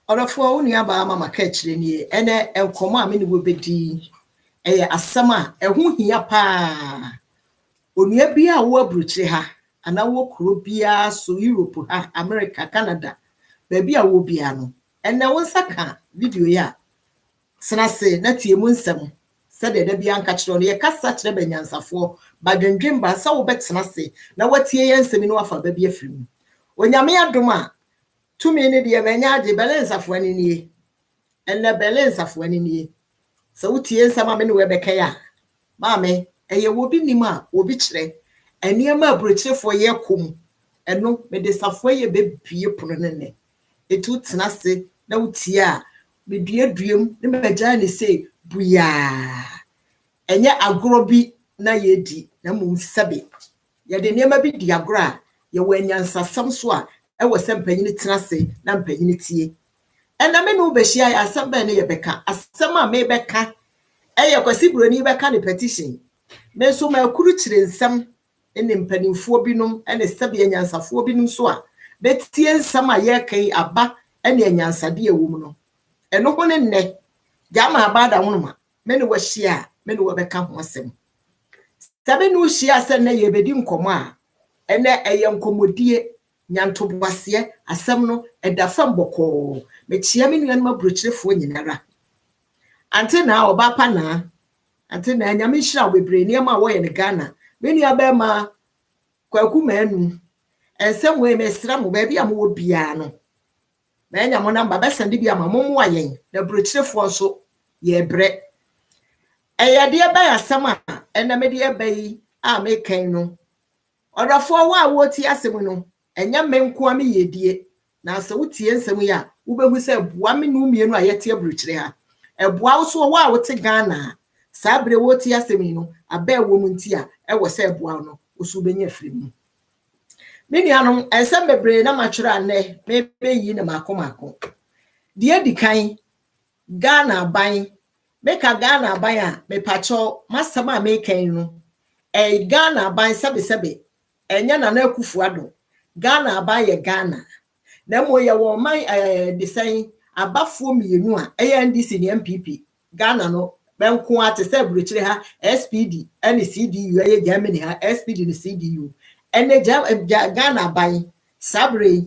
Orafo unu aba mama KaakyireFM ni ene enkomo a me ne wo bedi eye asem a eho hia pa onua bia wo abruchire ha ana wo kuro bia so Europe ha America Canada ba bia wo bia no ene wo nsaka video ya senase na tie mu nsem se de bia nka kire no ye kasa kire banyansafo badwendwen ba sa wo betena se na watie ye nsem no wafa ba bia firim onyame adom a tumi ne de menya de balance afwani nie enne balance afwani nie so utie nsama me ne we beka ya maame eye wo bi nima wo bi kire eniema abrochirefo ye kom eno me de safo ye bebie pono ne etu tena se na utie a me duaduam ne megya ne se buya enye agoro bi na ye di na mu sebe ye de niema bi di agoro a ye wo anyansasam so a ewo se mpanyini tena se na mpanyini tie ena me no behia ya asem ba ne ye beka asem a me beka eye kwasi broni beka ne petition me so ma kuru kire nsem ene mpanimfo binom ene sebe anyansafo binom so a betie nsem a ye kan aba ene anyansade awum no eno ho ne nne jama abada wonoma me ne wo hia me ne wo beka ho asem sabe no hia se na ye bedi nkomo a ene eye nkomodie nyanto boase asem no edafam boko me chia me nuan mabrochirefo nyinara ante na obapa na ante na nyame hira bebre niam wo ye ne Ghana me nua ba ma kwaku manu ensem we mesra mo ba bia mo wo bia no me nya mo namba be sende bia ma mo mo ayen na brochirefo so ye bre eyade ba ya asem a ena me de ba yi a me kan no odafo wa wo ti asem no enya menko ame yedie na se wotie nsem ya wo behu se boa me no mienu a yete abruchire ha eboa wo so wa wo te Ghana sabre wo ti asem no aba wo mu nti a ewo se eboa no osu benya firim mini anom ensem bebre na matwere ane me beyi na makomako die dikan Ghana ban meka Ghana ban a me pacho masama me kan no Ghana ban sebe enya na akufu ado Ghana abaye Ghana na mo ye wo man design abafo mienu a NDC ne MPP Ghana no benko ate se bruchire ha SPD and CDU aye Germany ha SPD ne CDU ene Ghana abaye sabre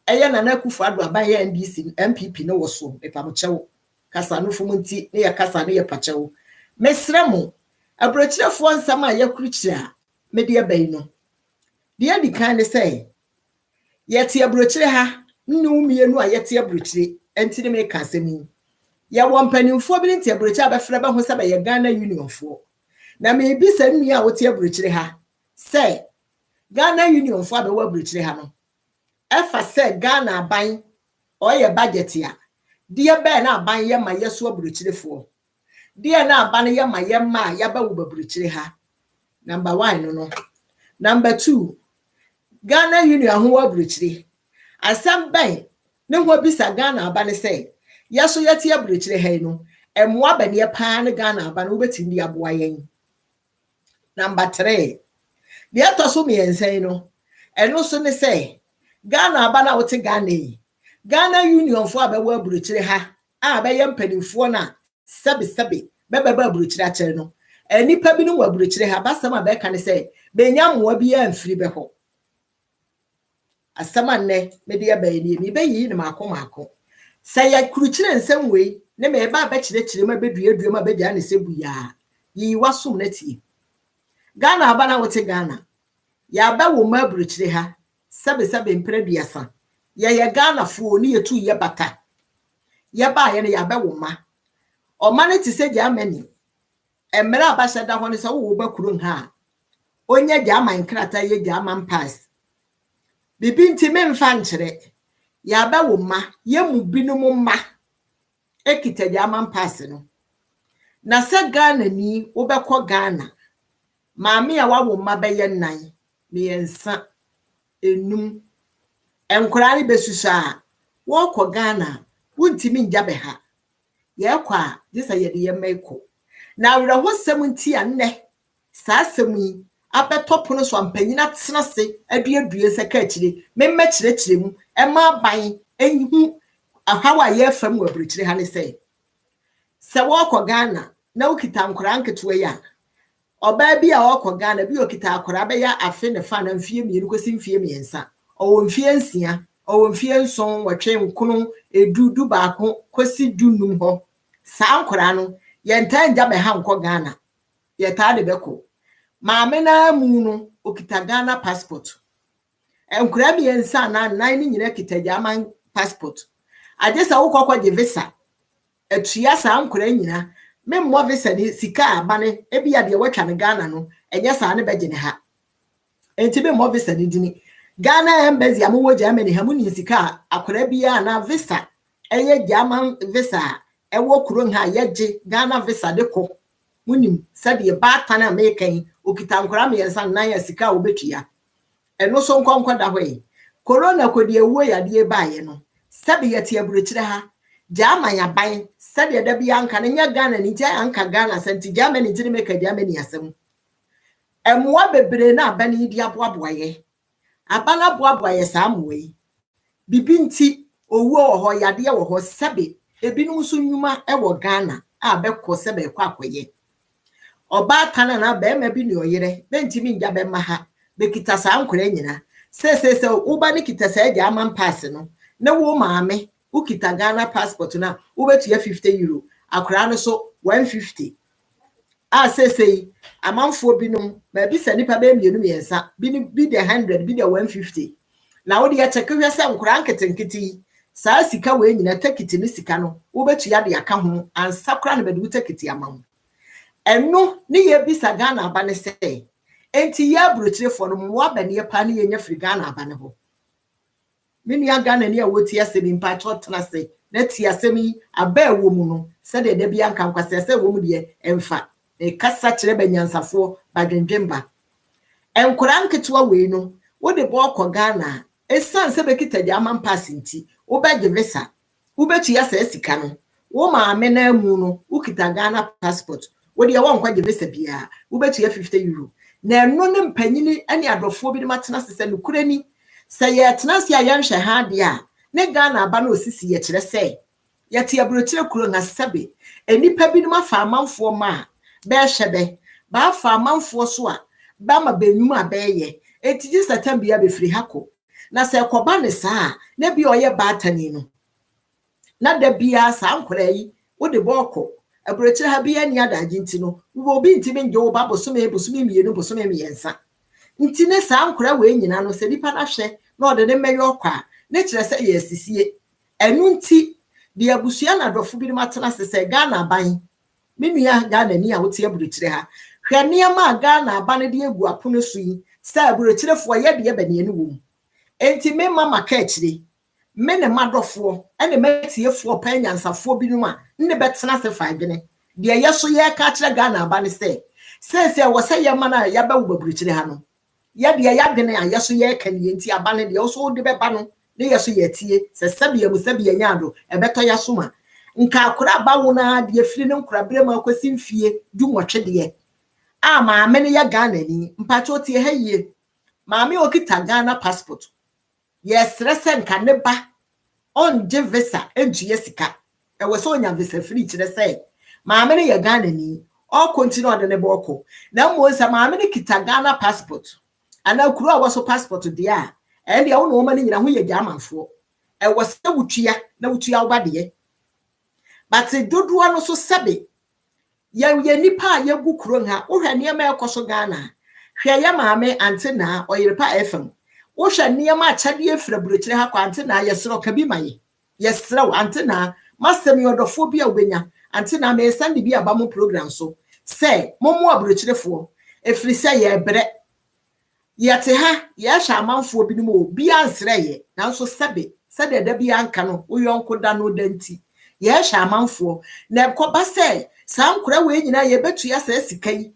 na kufu ado abaye NDC MPP no wo so epamochewo kasa no fumunti ne ye kasa ne ye pachewo mesremo abrochirefo nsama yakuruchire a me de abai no de adi kan ne say yete abrochire ha nnu mienu a yete abrochire enti ne me ka asemi ya wo mpanimfo bi nti abrochire abefra ba ho saba ye Ghana Unionfo na me bi sa nnu a wote abrochire ha say Ghana Unionfo abewa abrochire ha no efa say Ghana aban o ye budget ya de be na aban ye ma yeso abrochirefo de na aban ye ma ye ma ya ba wo abrochire ha number 1 no number 2 Ghana Union ho abrochire asam ban ne ho bisa Ghana aba ne say yaso yati abrochire ha no emwa ba ne pa ne Ghana aba no beti ndi aboa yen number 3 de atoso me yensen no eno so ne say Ghana aba na wote Ghana yi Ghana Union fo abawa abrochire ha a ba ye mpanimfo na sebe beba abrochire a kire no enipa bi no wa abrochire ha ba sama ba ka ne say benya moa bi ya mfiri be ho asama nne me de abayi ni be yi ne makomako say ya kuruchire nsem we ne me ba ba kire ma bedua ma be dia ne se buya yi wasum na tie Ghana aba na wote Ghana ya ba wo ma abrochire ha sebe mpreduasa ya Ghana fo ni yetu ye bata ye ba ye ne ya ba wo ma o ma ne ti se Germany emre abasha da ho ne se wo ba kuro ha onye German krata ye German pass bibi nti me mfa nkyere ya ba wo ma ye mu binum ma ekita German pass no na se Ghana ni wo be ko Ghana maami a wa wo ma be ye nan me yensa enum enkora ni besusa wo ko Ghana wuntimi nja be ha ye kwa disa ye de ye meko na wura ho semunti anne sa semu abetopo no so ampanyina tenase aduadue se KaakyireFM memma kyerɛkyerɛ mu ema ban enhu how I hear from where British Honey say. Se walk Ghana, no kitam crank to ya. Or baby a walk Ghana, be okita corabea, a fin the fan and fear me, you go sing fear me and sa. Or in fiancia, or in fian song, or train kuno, a do bako, quasi do numho. Sound corano, yen time jab a ham Ghana. Ye tardy beko. Mamena muno, okita Ghana passport. And Krabi and son are 9 in a German passport. I just a walk with the visa. A trias am Kurena, men more visa sika, bunny, ebi at the watch and Ghana no, and yes, I never did ha. And to be more visa didn't Ghana and Bezzy Amu Germany, Hamuni sika, a Kurabia na visa, a ye German visa, a walk run ha yeji, Ghana visa de co. Munim, said the bad tana making, Ukitam Kurami and San Naya sika ubetia. And no so conquer that way. Corona could be away at the buy, Sabi at your bridge ha. Jama ya buy, said ya debianca and your gun and ita anka Ghana sent to Germany to make a Germany asem. And what be brena bani diabwaye. Abana bwabwaye some way. Bibinti o wo ya dia wo sabi, ebinum so nyuma e wo Ghana, a beko sebe kwakwaye. Oba tana na be ma bi ni oyere, bentimi nja be ma ha. Bekita sa ankure nyina se uba ni kita sa German pass no na wo maame ukita Ghana passport na ubetu ya €50 akura no so 150 se amanfo binom ma bi sa nipa be mienu miensa bi de 100 bi de 150 na wo de ya check hwe se nkura nketenketi sa sika we nyina takiti ni sika no ubetu ya de aka ho ansa kura na be de takiti amam eno ni ye bi sa Ghana ba ne se enti ya brochire for no mo abane ye pa ne ye nya firi Ghana abane ho mini ya Ghana ne a woti asemi mpa totna se na ti asemi aba ewo mu no se de da bia nka nkwase se wo mu de emfa e kasa kire banyansafo badwendwemba enkora nketewa we no wo de bo kọ Ghana esan se bekita German pass nti wo ba ge visa wo betu ya se sika no wo maame na mu no ukita Ghana passport wo de wo nkwa ge visa bia wo betu ya €50 na eno ne mpanyini ani adofo bi de matena sese no kurani se ye tena se ayanhwe ha de a ne Ghana aba na osisi ye kire se ye te abrochire kuro na sabe enipa bi no afa amanfo ma be hyebe ba afa amanfo so a ba ma benwum abeye etiji satambia be firi hako na se koba ne saa na bi oye batani no na da bia sa ankora yi wo de boko abrochire ha bia ni adaje nti no wo bi ntimi nje wo ba bosome mienu bosome miensa nti ne sa ankora we nyina no se nipa na hwe na ode ne meyo kwa ne kire se ye sisie enu nti de abusua na adofo bi matena se Ghana aban menua Ghana ni a wote abrochire ha hwe niam Ghana aban de egu apono so yi se abrochirefo ye de bane enu wo enti me mama KaakyireFM me ne madofo ene metiefo panyansafo binum a ne betena se faadwene de yeso ye ka kire Ghana aba ne se wo se ye mana ya ba wo baburuchire ha no ye de ya dwene a yeso ye ka ne enti aba ne de so de beba no ne yeso ye tie se sabia mu sabia nyado e beto yeso ma nka akura ba wo na de afiri ne nkura bere ma akwasi mfie du nwotwe de a maame ne ya Ghana ni mpacho tie ha yie maame okita Ghana passport yes resen ka ne ba on je visa entuye sika e we so onya visa free kire say maame ne ya Ghana ni all continue on ne boko na mo nsa maame ne kita Ghana passport ana kuru a waso passport dia e dia wo no ma ne nyina ho ye Germanfo e wo se wutua na wutua wo ba de but dodo no so sabe ye nipa ye gu kuro ha wo hwe ne ma ekoso Ghana hwe ya maame antena oyerepa FM wo hwe niam achade efra burochire ha kwa antena yesro ka bi maye yesro antena masemi odofo bi a obenya antena me send bi aba mo program so say momo aburochirefo efri say ye bre yete ha ye hwa amanfo bi no bi ansre ye nanso sebe sede da bi anka no wo yonko da no danti ye hwa amanfo na koba say sankura we nyina ye betu ya sa sika yi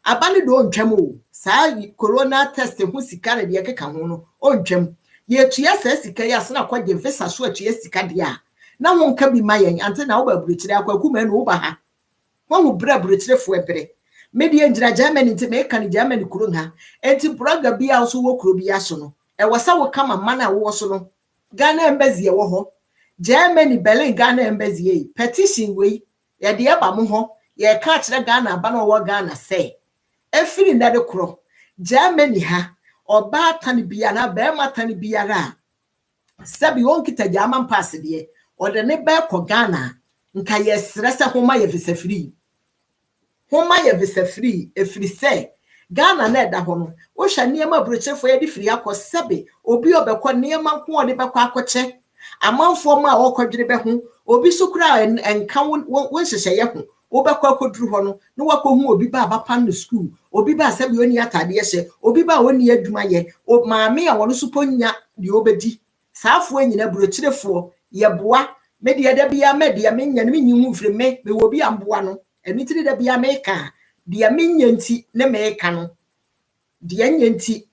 abane do ntwam o saa corona test hu sika na de keka ho no ontwam ye tua sa sika ya sna kwa de visa so atua sika de a na ho nka bi mayen ante na wo ba buruchire akwaku ma no wo ba ha wo bra buruchire fo ebere media ngira Germany nti me kan Germany kuro ha enti proga bi a so wo kuro bi aso no e wasa wo kama mana wo so no Ghana embassy wo ho Germany Berlin Ghana embassy petition we ye de eba mo ho ye ka kire Ghana aba no wo Ghana say efiri na de kro Germany ha oba tani bia na be ma tani biara sabi won kita German pass de o de ne be ko Ghana nka ye srese homa ye visa free efiri say Ghana na da ho no wo hwa niam abrochefo ye de free akosabe obi obekọ niam nko o de bekọ akoche amanfo ma okodwere be ho obi sukura enka won hyehye ye ho obekọ akoduru ho no no wakohu obi ba abapan no school obi ba sabe oni atade hye obi ba oni adwuma ye o maame a wono suponya de obedi saafo anyina brochirefo ye boa me de da bia me de me nya ne nyimu firi me wo bi amboa no eni tiri da bia me ka de me nya nti ne me ka no de nya nti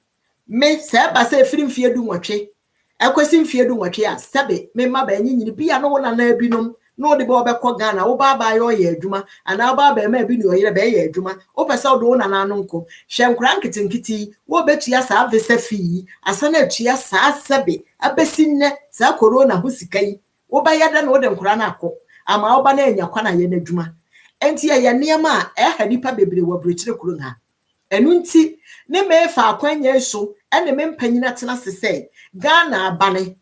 me se ba se firi mfie du nwotwe akwesi mfie du nwotwe a sabe me ma ba nyini bia no wona na abinom no de be obekọ Ghana wo ba ba yo ye adwuma ana ba ba ma bi no yere be ye adwuma wo pese wo do na na no nko hwenkura nkitinkiti wo betua sa visa fee asana atua sa sabe abesinne sa corona ho sikai wo ba yada no de nkura na akọ ama wo ba na anya kwa na ye na adwuma enti ye niam a ha nipa bebre wo brochire kuro ha enu nti ne me fa akwanya so ene me mpanyina tena sese Ghana abane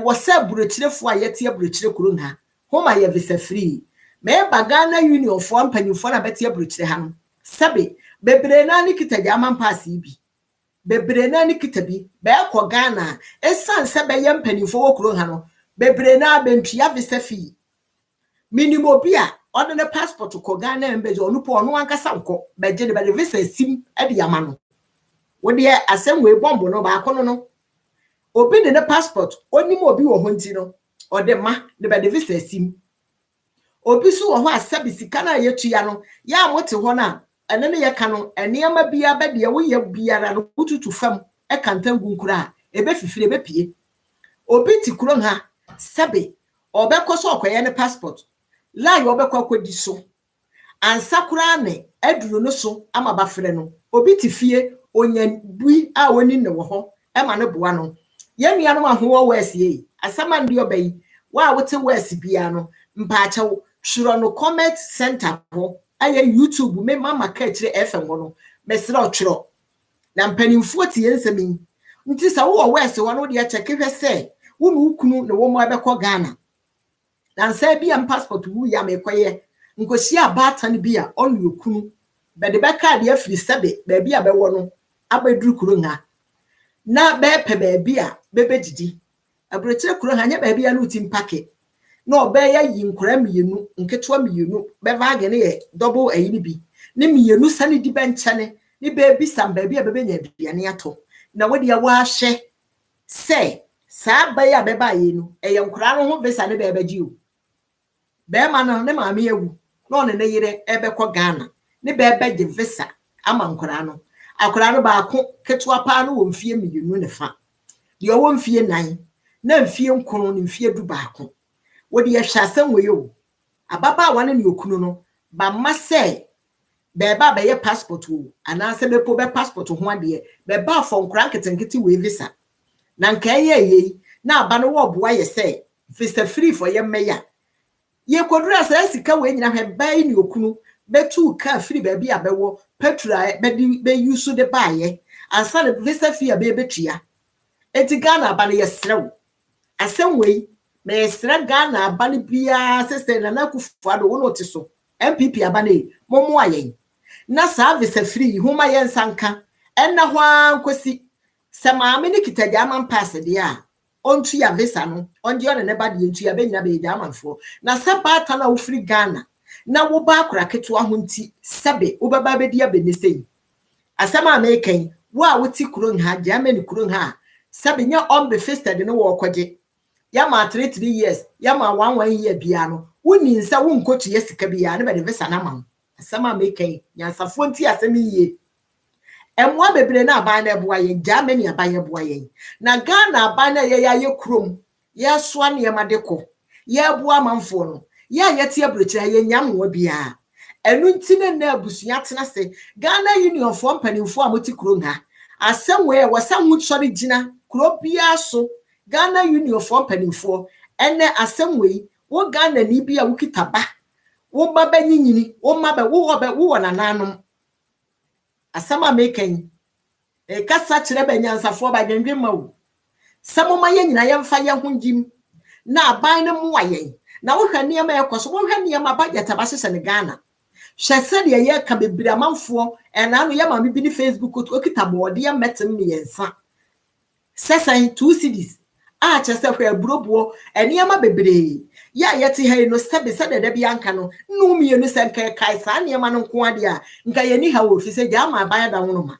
wo se brochirefo a yete brochire kuro ha homa ye visa free me ba Ghana union for mpanyufo na bete brochire ha no sabe bebre na ni kita German pass bi bebre na ni kita bi be ko Ghana esan se be ye mpanyufo wo kuro ha no bebre na bentua visa fee minimum bia on the passport ko Ghana embassy onu po onu ankasa nko beje de visa sim e de yama no wo de asem we bombo no ba akono no obi de passport oni mo obi wo ho nti no o de ma de visa sim obi so wo ho asabi sika na yetua no ya mote ho na ene ne ye ka no eniama bia ba de wo ye biara no ututu fam e kantangu nkura ebe fifire be pie obi ti kuro ha sabe obekọ so okoye ne passport la yo obekọ akodi so ansakura ne aduro no so ama ba frɛ no obi ti fie onyan bui a woni ne wo ho e ma ne boa no ye nua no aho wo asie asama ndi obai wa wote west bia no mpaacha hworo no comment center ho aye YouTube me mama KaakyireFM ho no mesra otworo na mpanimfo tie nsemi nti sa wo west ho no de check hwe se wo no ukunu ne wo mo abekọ Ghana dan say bia passport wu ya mekoye nkosi abatan bia onu yokunu be de beka de afiri sebe ba bia be wo no abaduru kuro nga na be pe ba bia be bedidi abrochire kuro ha nya ba bia no tim pake na obe ya yi nkora mienu nketwa mienu be vage ne ye double ayini bi ne mienu sane di benchane ne be bi sam ba bia be benya biane ato na wodi ya wa hye se sa ba ya be ba ye no eye nkora no ho visa ne be baji o be ma no ne ma me ewu no ne yire ebekọ Ghana ne be beje visa ama nkora no akora no ba ko ketwa pa no wo mfie mienu ne fa de wo mfie nan na mfie nkono ne mfie du ba ko wodi ya hwasem we yo ababa wane ne okunu no ba mase be ba be ye passport wo ana se be po be passport ho ade be ba fo nkora nketenkete we visa na nka ye na aba no wo boa ye se visa free for ye meya ye kodura sa sika we nyina hwe bai ni okunu betu ka free ba bia bewo petrol be use de baye ansa de visa fee a be betua eti Ghana aba ne ye serew asem we me sere Ghana aba ne bia sister na nakufo ado wo no te so MPP aba ne momo ayen na sa visa free huma ye nsanka enna ho ankosi se maame ne kita German pass de a ontu ya visa no onje on ne ba de ntu ya be nyina be Germanfo na sabata na wo free Ghana na wo ba akora keto ho nti sebe wo baba be dia be ne sei asema American wo a wo ti kuro nha Germany kuro nha sebe nya on be fested no wo kwaje ya ma 3 years ya ma 1 year bia no woni nsa wo nkotu ya sika bia ne be de visa na ma asema American nya safo nti asemi ye emwa bebre na aban na boa ye Germany aban ye boa ye na Ghana aban na ye ya ye krom ye soa ne madeko ye boa manfo no ya yete abrochira ye nyamwo bia enu ntine na abusua tena se Ghana union for mpanimfo amoti krom ha asem we wasam sori gina kro bia so Ghana union for mpanimfo ene asem wei wo Ghana ni bia wo kitaba wo baba nyinyini wo mabe wo na nanom asama mekan e kasa kire ba nyansafo ba dwendwe ma wo samoma ye nyina ye mfa ye honjim na aban ne mu ayen na wo hwa niam ekoso wo hwa niam budget abasese ne Ghana hwese de ye ka bebiri amanfo ena no ye ma bi ni Facebook to kitabo de ye metem ne yensa sesan 2 cedis a chese hwa aburobuo eniam bebiri ya yeti he no sebe de bia anka no no mienu se nka kai sa niam no nko ade a nka ye ni ha wo fi se ja ma aban da wono ma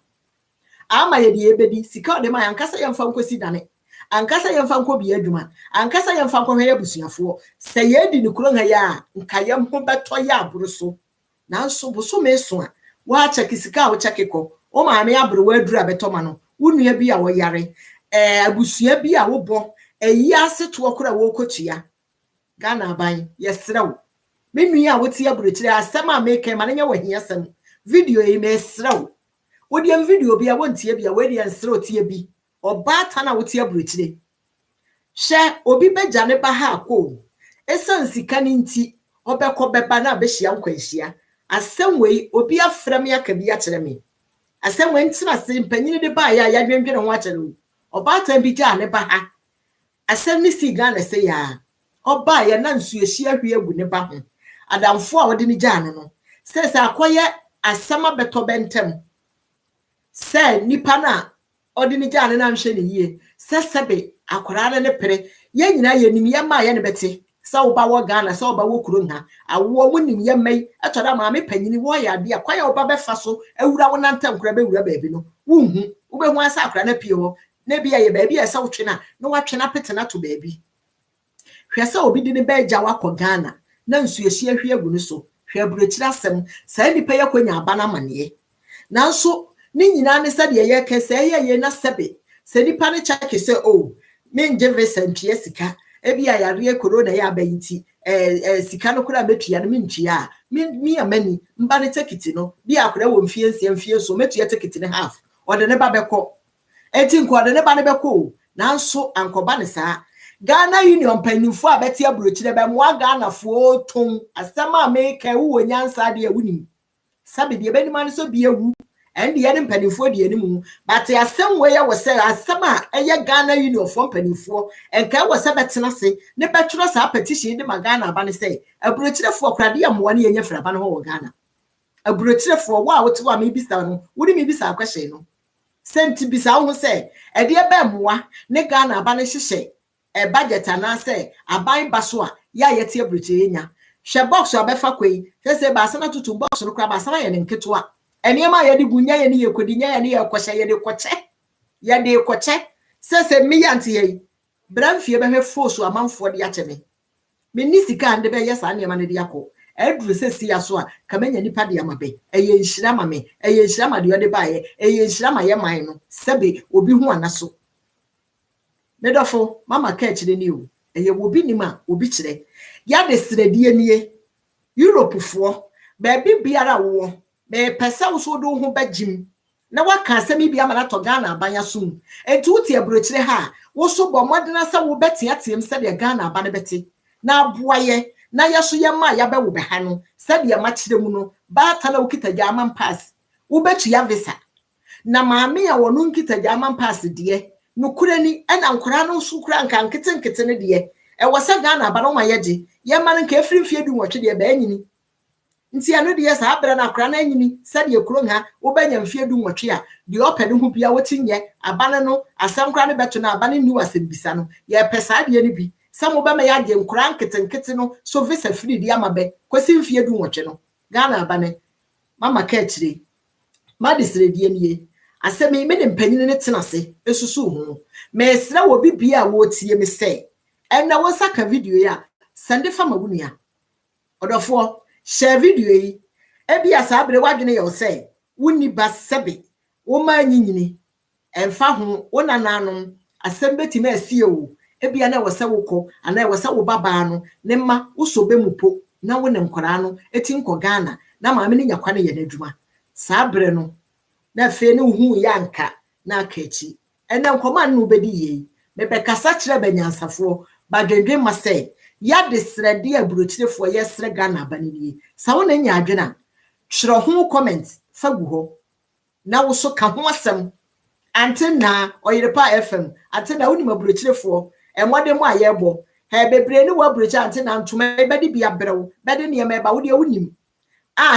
ama ye de ebedi sika de ma yankasa ye mfa nkosi dane ankasa ye mfa nko bi adwuma ankasa ye mfa nko hwe busuafo se ye di ne kuro ha ya nka ye mho beto ya aburo so nanso buso meso a wa cheki sika wo cheki ko o ma me aburo wa adura beto ma no wunua bi a wo yare abusua bi a wo bo eyi ase to okura wo kotua Ghana aban yesrew menua a wo tie aburo kire asem a meke ma nya wahia asem video yi me srew wodiam video bi a wontie bi a wedi ensrew tie bi oba ta na wo tie aburo kire hye obi beja ne ba ha ko esan sika ni nti obekọ beba na abehia nkwanhia asem wei obi afrem ya ka bi a kire me asem we ntina se mpanyine de ba ya dwendwene ho a kire wo oba ta bi ja ne ba ha asem ni si Ghana se ya oba ya na nsu ehia hwe agu ne ba ho adamfo a wode ni ja no se akoye asama beto bentem se nipa na odi ni ja na nhwe ne yie se sebe akwara ne pere ye nyina ye nim ye ma ye ne bete se wo ba wo Ghana se wo ba wo kuro nha awo wo nim ye mai atoda ma me panyini wo ya de akwaya wo ba befa so awura wo nantem kura be wura ba bi no wuhu wo be hu asa akwara na pie ho na bia ye ba bia se wo twe na watwe na pete na to ba bi hwe se obi di ne ba gya wakọ Ghana na nsu ehia hwe agu ne so hwe aburokyira asem sa nipa ye kwanya aba na mane nanso ni nyina ne se de ye kese ye na sebe se nipa ne chake se o menje vesentue sika ebia yare corona ya abayiti sika no kura metua no mentua mi amani mba ne tikiti no bia akora wo mfie so metua tikiti ne half ode ne ba beko enti nko ode ne ba ne beko nanso ankoba ne saa Ghana Union panifo abeti aburochire be mo Ghana fo ton asema America wo nyansa de awunim sabe de be ni man so bi awu and the other panifo de animu but asem we ya wo say asema eye Ghana Union fo panifo enka wo se betena se ne beturo sa petition de Ghana aba ne say aburochire fo krade ya mo ne yenye fraba no ho Ghana aburochire fo wo a wote wa me bisa no wo ni me bisa kwahye no senti bisa wo say e de be moa ne Ghana aba ne hyehye budget ana say aban baso a ya yete aburochire nya hwe box obefa kwei se ba sana tutu box no kra ba sana ye ne nketo eniema ye di gunya ye ni ye kodi nya ye ni ye kwahye ye de koche se me yanti ye bramfie be hwe force amanfo de yakeme me ni sika ande be ye sa eniema ne de yakọ eduru se si aso a kamenya nipa de amabe eye nhira ma me eye nhira ma de ode ba ye eye nhira ma ye man no sebe obi hu anaso medofo mama KaakyireFM ni o eye obi nima obi kire ya de sredie nie Europe fo ba biara wo me pesa wo so do ho bagim na waka asemi bia ma na to Ghana abanya sum enti uti aburochire ha wo so bo modena sa wo beti atem se de Ghana abane beti na aboaye na yeso ye ma ya be wo be ha no se de ma kire mu no ba ta na ukita German pass wo betu ya visa na maame ya wono nkita German pass de no kurani ena nkora no so kura nka nkete ne de e wo se Ghana abane ma yeje ye ma nka efrimfie du nwotwe de ba anyini nti anu de sa abra na akra na anyini sade ekuro nha wo banya mfie du nwotwe a de open hu bia wotinye abane no asam kra ne beto na abane ni wasem bisa no ye pesa de ni bi sam wo ba ma ya de nkora nkete no so visa free de amabe kwasi mfie du nwotwe no Ghana abane mama KaakyireFM ma de sredie nie asemi me de mpanyine ne tenase esusu hu me esra wo bibia wo tie me se ena wo saka video ya sende fama wunia odofo share video yi ebi asabre wadwene ye say wuni basebe wo ma nyinyini emfa ho wona nanom asembeti ma asie wo ebi ana wo se woko ana wo se wo baba no ne ma usobe mupo na wo ne nkora no eti nko Ghana na maame ne nyakwa ne ye n'adwuma sabre no na fe ne hu yanka na akachi ena nkoma no bedi ye me be kasa kire banyansafo badwendwen ma say ya de srede aburochirefo yesre Ghana banini sa wona nya adwena twere ho comment fagu ho na wo so ka ho asem ante na Oyerepa FM ante na woni maburochirefo emode mu ayebo he bebre ni wo aburochi ante na ntoma bede bia brew bede ne ema ba wo de wonim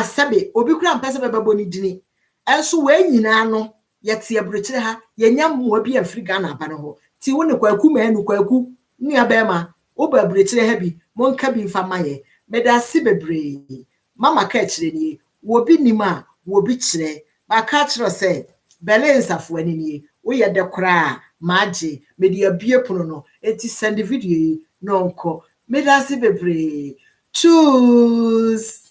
sebe obi kura mpese bebebo ni dini enso we nyina no yete aburochire ha yenya mmoa bi afri Ghana ba no ho ti wo ne kwaku manu kwaku nua bema wo ba aburochire ha bi monka bi mfa maye medase bebre mama KaakyireFM ni wo bi nima wo bi kire ba KaakyireFM say bele nsafo ani ni wo ye de kura maage medi abie pono no enti send video no nko medase bebre choose